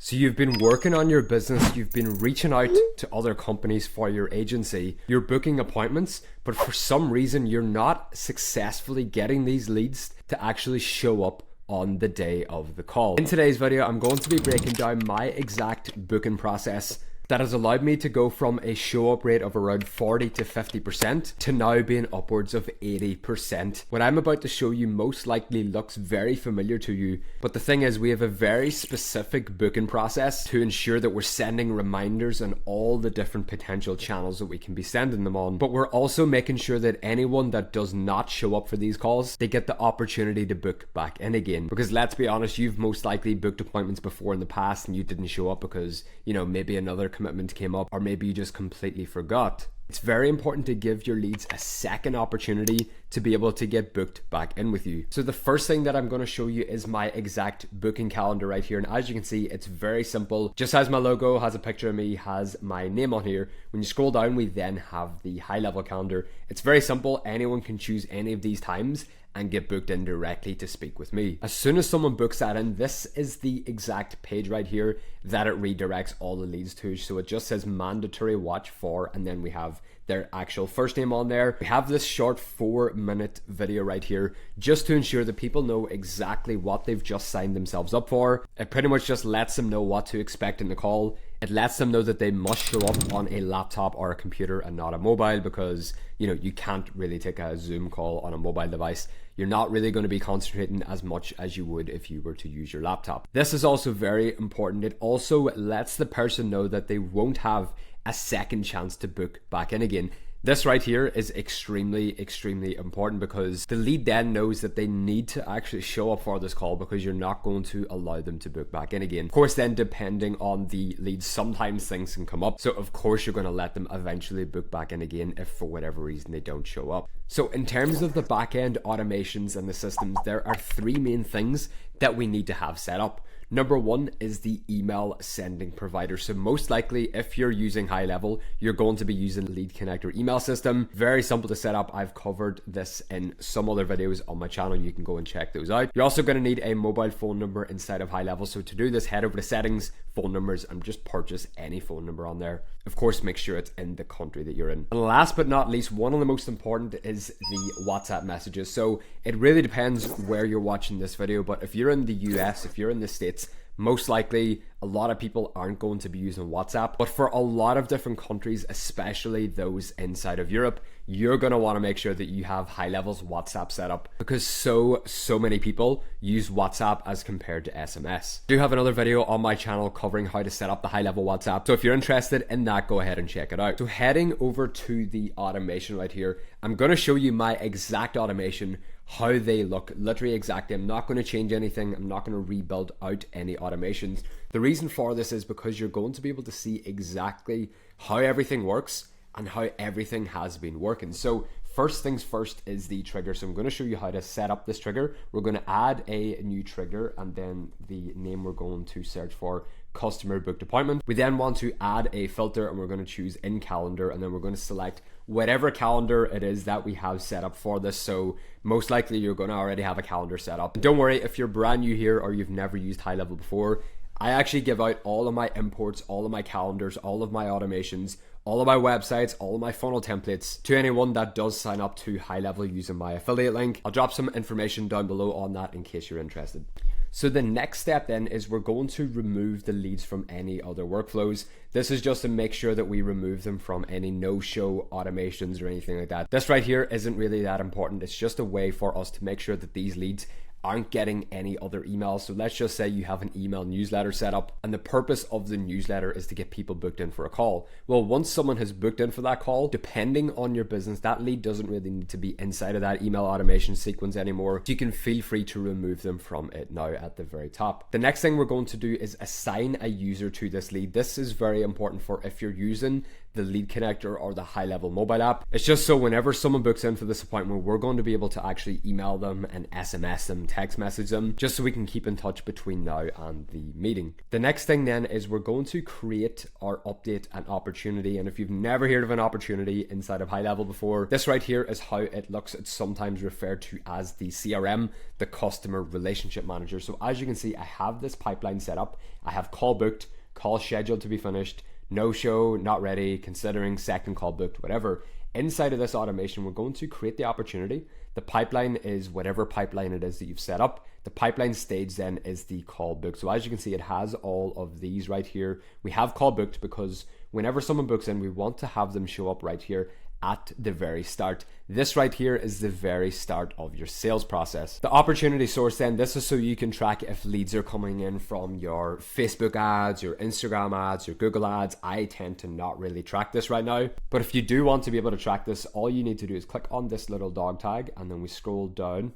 So you've been working on your business, you've been reaching out to other companies for your agency, you're booking appointments, but for some reason you're not successfully getting these leads to actually show up on the day of the call. In today's video, I'm going to be breaking down my exact booking process that has allowed me to go from a show up rate of around 40 to 50% to now being upwards of 80%. What I'm about to show you most likely looks very familiar to you, but the thing is we have a very specific booking process to ensure that we're sending reminders on all the different potential channels that we can be sending them on. But we're also making sure that anyone that does not show up for these calls, they get the opportunity to book back in again. Because let's be honest, you've most likely booked appointments before in the past and you didn't show up because, you know, maybe another commitment came up or maybe you just completely forgot. It's very important to give your leads a second opportunity to be able to get booked back in with you. So the first thing that I'm going to show you is my exact booking calendar right here. And as you can see, it's very simple. Just has my logo, has a picture of me, has my name on here. When you scroll down, we then have the HighLevel calendar. It's very simple. Anyone can choose any of these times and get booked in directly to speak with me. As soon as someone books that in, this is the exact page right here that it redirects all the leads to. So it just says mandatory watch for, and then we have their actual first name on there. We have this short 4-minute video right here just to ensure that people know exactly what they've just signed themselves up for. It pretty much just lets them know what to expect in the call. It lets them know that they must show up on a laptop or a computer and not a mobile, because you know you can't really take a Zoom call on a mobile device. You're not really going to be concentrating as much as you would if you were to use your laptop. This is also very important. It also lets the person know that they won't have a second chance to book back in again. This right here is extremely important, because the lead then knows that they need to actually show up for this call, because you're not going to allow them to book back in again. Of course, then depending on the lead, sometimes things can come up. So of course you're going to let them eventually book back in again if for whatever reason they don't show up. So in terms of the back-end automations and the systems, there are 3 main things that we need to have set up. Number 1 is the email sending provider. So most likely if you're using HighLevel, you're going to be using Lead Connector email system. Very simple to set up. I've covered this in some other videos on my channel. You can go and check those out. You're also going to need a mobile phone number inside of HighLevel. So to do this, head over to settings, phone numbers, and just purchase any phone number on there. Of course, make sure it's in the country that you're in. And last but not least, one of the most important is the WhatsApp messages. So it really depends where you're watching this video, but if you're in the US, if you're in the States, most likely a lot of people aren't going to be using WhatsApp. But for a lot of different countries, especially those inside of Europe, you're going to want to make sure that you have HighLevel's WhatsApp set up, because so many people use WhatsApp as compared to SMS. I do have another video on my channel covering how to set up the HighLevel WhatsApp. So if you're interested in that, go ahead and check it out. So heading over to the automation right here, I'm going to show you my exact automation, how they look, literally exactly. I'm not going to change anything. I'm not going to rebuild out any automations. The reason for this is because you're going to be able to see exactly how everything works and how everything has been working. So first things first is the trigger. So I'm going to show you how to set up this trigger. We're going to add a new trigger, and then the name we're going to search for customer booked appointment. We then want to add a filter, and we're going to choose in calendar, and then we're going to select whatever calendar it is that we have set up for this. So most likely you're going to already have a calendar set up. Don't worry if you're brand new here or you've never used HighLevel before. I actually give out all of my imports, all of my calendars, all of my automations, all of my websites, all of my funnel templates to anyone that does sign up to HighLevel using my affiliate link. I'll drop some information down below on that in case you're interested. So the next step then is we're going to remove the leads from any other workflows. This is just to make sure that we remove them from any no-show automations or anything like that. This right here isn't really that important. It's just a way for us to make sure that these leads aren't getting any other emails. So let's just say you have an email newsletter set up, and the purpose of the newsletter is to get people booked in for a call. Well, once someone has booked in for that call, depending on your business, that lead doesn't really need to be inside of that email automation sequence anymore. So you can feel free to remove them from it now at the very top. The next thing we're going to do is assign a user to this lead. This is very important for if you're using the lead connector or the HighLevel mobile app. It's just so whenever someone books in for this appointment, we're going to be able to actually email them and SMS them, text message them, just so we can keep in touch between now and the meeting. The next thing then is we're going to create our update and opportunity. And if you've never heard of an opportunity inside of HighLevel before, this right here is how it looks. It's sometimes referred to as the CRM, the customer relationship manager. So as you can see, I have this pipeline set up. I have call booked, call scheduled to be finished, no show, not ready, considering, second call booked, whatever. Inside of this automation, we're going to create the opportunity. The pipeline is whatever pipeline it is that you've set up. The pipeline stage then is the call booked. So as you can see, it has all of these right here. We have call booked because whenever someone books in, we want to have them show up right here at the very start. This right here is the very start of your sales process. The opportunity source then, this is so you can track if leads are coming in from your Facebook ads, your Instagram ads, your Google ads. I tend to not really track this right now, but if you do want to be able to track this, all you need to do is click on this little dog tag and then we scroll down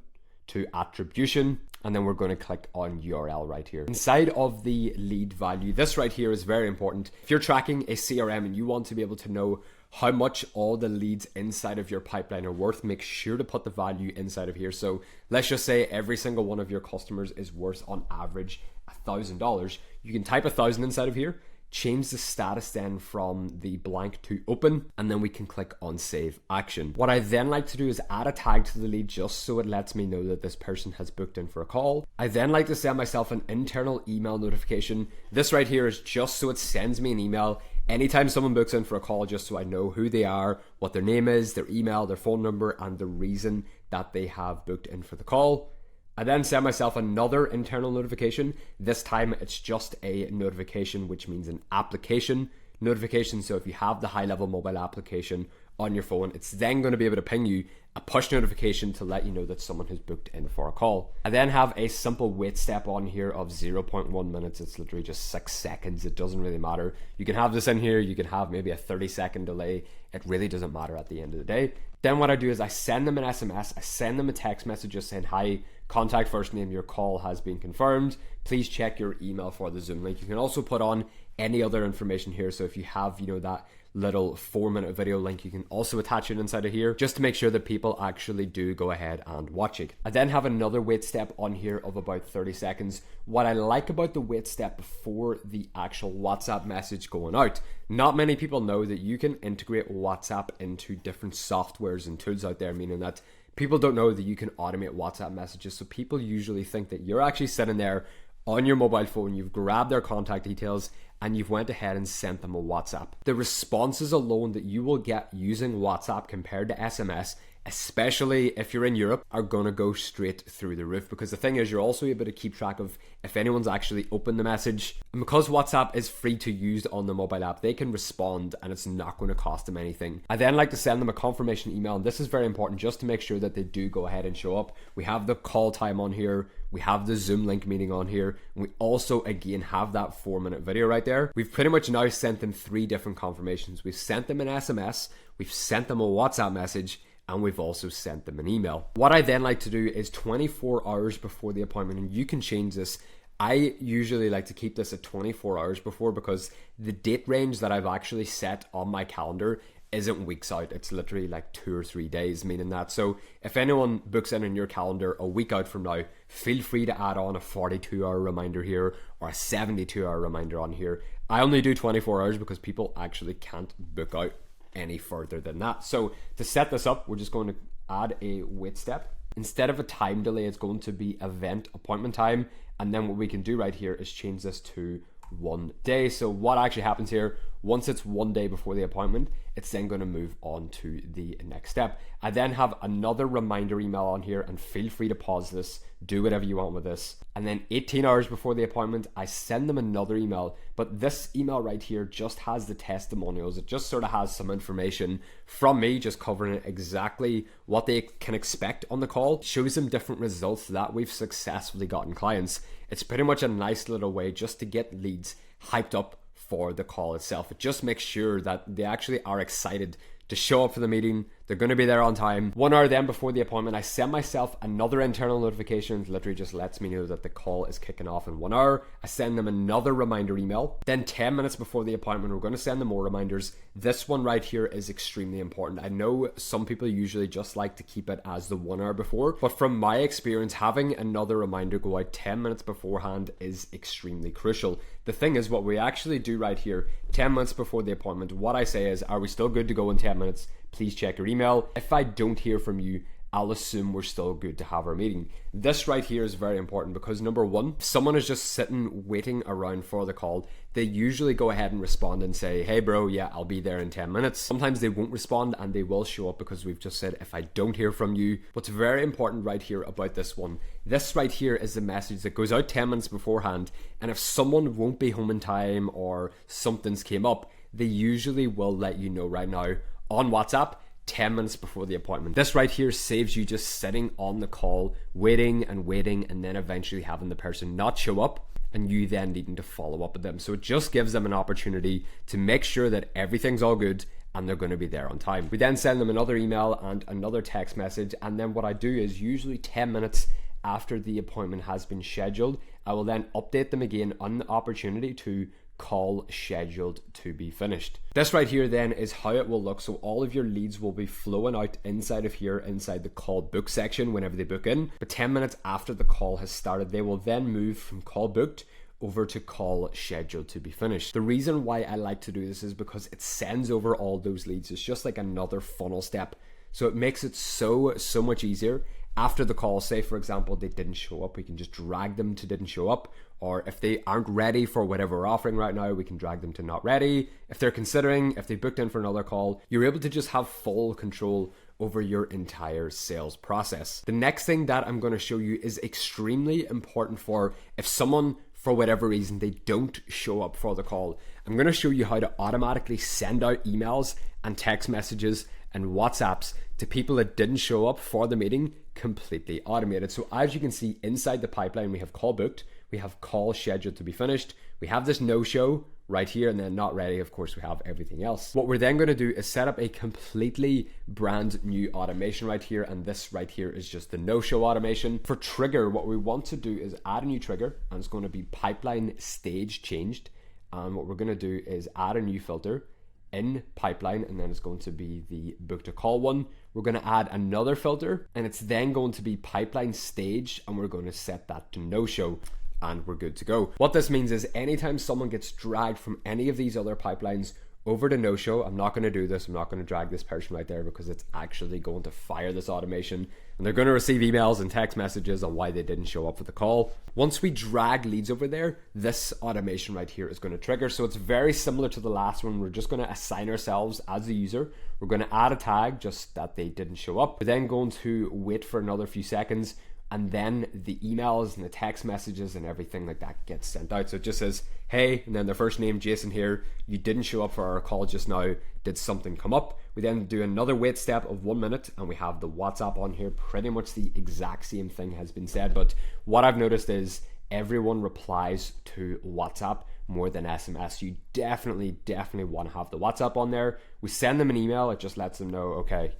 to attribution, and then we're going to click on URL right here. Inside of the lead value, this right here is very important. If you're tracking a CRM and you want to be able to know how much all the leads inside of your pipeline are worth, make sure to put the value inside of here. So let's just say every single one of your customers is worth on average $1,000. You can type 1,000 inside of here, change the status then from the blank to open, and then we can click on save action. What I then like to do is add a tag to the lead just so it lets me know that this person has booked in for a call. I then like to send myself an internal email notification. This right here is just so it sends me an email anytime someone books in for a call, just so I know who they are, what their name is, their email, their phone number, and the reason that they have booked in for the call. I then send myself another internal notification. This time it's just a notification, which means an application notification. So if you have the HighLevel mobile application on your phone, it's then going to be able to ping you a push notification to let you know that someone has booked in for a call. I then have a simple wait step on here of 0.1 minutes. It's literally just 6 seconds. It doesn't really matter. You can have this in here. You can have maybe a 30-second delay. It really doesn't matter at the end of the day. Then what I do is I send them an SMS. I send them a text message just saying, hi, contact first name, your call has been confirmed. Please check your email for the Zoom link. You can also put on any other information here. So if you have, that little 4-minute video link, you can also attach it inside of here just to make sure that people actually do go ahead and watch it. I then have another wait step on here of about 30 seconds. What I like about the wait step before the actual WhatsApp message going out, not many people know that you can integrate WhatsApp into different softwares and tools out there, meaning that people don't know that you can automate WhatsApp messages. So people usually think that you're actually sitting there on your mobile phone, you've grabbed their contact details and you've went ahead and sent them a WhatsApp. The responses alone that you will get using WhatsApp compared to SMS, especially if you're in Europe, are going to go straight through the roof, because the thing is, you're also able to keep track of if anyone's actually opened the message. And because WhatsApp is free to use on the mobile app, they can respond and it's not going to cost them anything. I then like to send them a confirmation email, and this is very important just to make sure that they do go ahead and show up. We have the call time on here, we have the Zoom link meeting on here, and we also again have that 4-minute video right there. We've pretty much now sent them 3 different confirmations. We've sent them an SMS, we've sent them a WhatsApp message, and we've also sent them an email. What I then like to do is 24 hours before the appointment, and you can change this. I usually like to keep this at 24 hours before, because the date range that I've actually set on my calendar isn't weeks out. It's literally like 2 or 3 days, meaning that. So if anyone books in your calendar a week out from now, feel free to add on a 42-hour reminder here or a 72-hour reminder on here. I only do 24 hours because people actually can't book out any further than that. So to set this up, we're just going to add a wait step. Instead of a time delay, it's going to be event appointment time. And then what we can do right here is change this to 1 day. So what actually happens here, once it's 1 day before the appointment, it's then going to move on to the next step. I then have another reminder email on here, and feel free to pause this, do whatever you want with this. And then 18 hours before the appointment, I send them another email, but this email right here just has the testimonials. It just sort of has some information from me, just covering exactly what they can expect on the call. It shows them different results that we've successfully gotten clients. It's pretty much a nice little way just to get leads hyped up for the call itself. It just makes sure that they actually are excited to show up for the meeting, They're going to be there on time. 1 hour then before the appointment, I send myself another internal notification. It literally just lets me know that the call is kicking off in 1 hour. I send them another reminder email. Then 10 minutes before the appointment, we're going to send them more reminders. This one right here is extremely important. I know some people usually just like to keep it as the 1 hour before, but from my experience, having another reminder go out 10 minutes beforehand is extremely crucial. The thing is, what we actually do right here, 10 minutes before the appointment, what I say is, are we still good to go in 10 minutes? Please check your email. If I don't hear from you, I'll assume we're still good to have our meeting. This right here is very important because number one, if someone is just sitting waiting around for the call, they usually go ahead and respond and say, hey bro, yeah, I'll be there in 10 minutes. Sometimes they won't respond and they will show up because we've just said, if I don't hear from you. What's very important right here about this one, this right here is the message that goes out 10 minutes beforehand. And if someone won't be home in time or something's came up, they usually will let you know right now on WhatsApp 10 minutes before the appointment. This right here saves you just sitting on the call, waiting and then eventually having the person not show up and you then needing to follow up with them. So it just gives them an opportunity to make sure that everything's all good and they're going to be there on time. We then send them another email and another text message, and then what I do is usually 10 minutes after the appointment has been scheduled, I will then update them again on the opportunity to call scheduled to be finished. This right here then is how it will look. So all of your leads will be flowing out inside of here, inside the call book section whenever they book in. But 10 minutes after the call has started, they will then move from call booked over to call scheduled to be finished. The reason why I like to do this is because it sends over all those leads. It's just like another funnel step. So it makes it so much easier. After the call, say for example, they didn't show up, we can just drag them to didn't show up. Or if they aren't ready for whatever we're offering right now, we can drag them to not ready. If they're considering, if they booked in for another call, you're able to just have full control over your entire sales process. The next thing that I'm going to show you is extremely important for if someone, for whatever reason, they don't show up for the call. I'm going to show you how to automatically send out emails and text messages and WhatsApps to people that didn't show up for the meeting, completely automated. So as you can see inside the pipeline, we have call booked, we have call scheduled to be finished, we have this no-show right here, and then not ready, of course, we have everything else. What we're then going to do is set up a completely brand new automation right here, and this right here is just the no-show automation. For trigger, what we want to do is add a new trigger, and it's going to be pipeline stage changed. And what we're going to do is add a new filter in pipeline, and then it's going to be the book to call one. We're going to add another filter, and it's then going to be pipeline stage, and we're going to set that to no show, and we're good to go. What this means is anytime someone gets dragged from any of these other pipelines over to no show, I'm not going to do this, I'm not going to drag this person right there because it's actually going to fire this automation, and they're going to receive emails and text messages on why they didn't show up for the call. Once we drag leads over there, this automation right here is going to trigger. So it's very similar to the last one. We're just going to assign ourselves as the user. We're going to add a tag just that they didn't show up. We're then going to wait for another few seconds, and then the emails and the text messages and everything like that gets sent out. So it just says, hey, and then their first name, Jason here, you didn't show up for our call just now, did something come up? We then do another wait step of 1 minute, and we have the WhatsApp on here. Pretty much the exact same thing has been said, but what I've noticed is everyone replies to WhatsApp more than SMS. You definitely want to have the WhatsApp on there. We send them an email, it just lets them know, okay,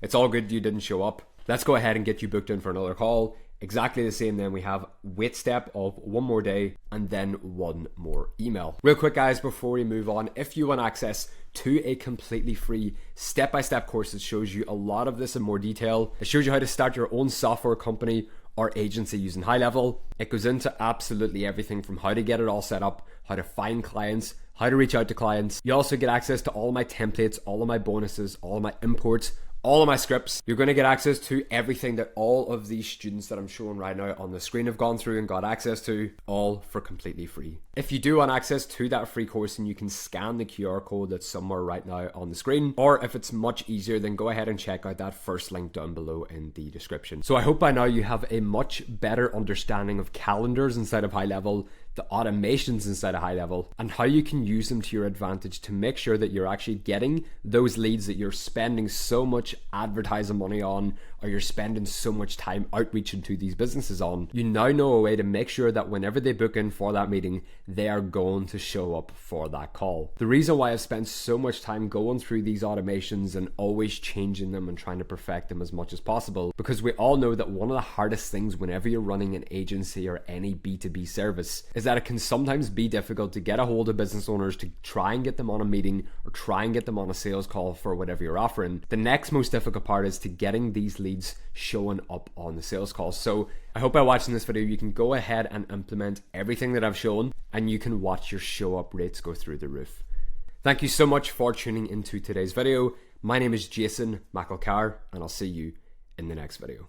it's all good, you didn't show up. Let's go ahead and get you booked in for another call. Exactly the same. Then we have wait step of 1 more day and then 1 more email. Real quick guys, before we move on, if you want access to a completely free step-by-step course that shows you a lot of this in more detail, it shows you how to start your own software company or agency using HighLevel. It goes into absolutely everything from how to get it all set up, how to find clients, how to reach out to clients. You also get access to all of my templates, all of my bonuses, all of my imports, all of my scripts. You're going to get access to everything that all of these students that I'm showing right now on the screen have gone through and got access to, all for completely free. If you do want access to that free course, then you can scan the QR code that's somewhere right now on the screen, or if it's much easier, then go ahead and check out that first link down below in the description. So I hope by now you have a much better understanding of calendars inside of HighLevel, the automations inside of HighLevel, and how you can use them to your advantage to make sure that you're actually getting those leads that you're spending so much advertising money on, or you're spending so much time outreaching to these businesses on. You now know a way to make sure that whenever they book in for that meeting, they are going to show up for that call. The reason why I've spent so much time going through these automations and always changing them and trying to perfect them as much as possible, because we all know that one of the hardest things whenever you're running an agency or any B2B service is that it can sometimes be difficult to get a hold of business owners to try and get them on a meeting or try and get them on a sales call for whatever you're offering. The next most difficult part is to getting these leads showing up on the sales calls. So I hope by watching this video you can go ahead and implement everything that I've shown, and you can watch your show up rates go through the roof. Thank you so much for tuning into today's video. My name is Jason McElchar, and I'll see you in the next video.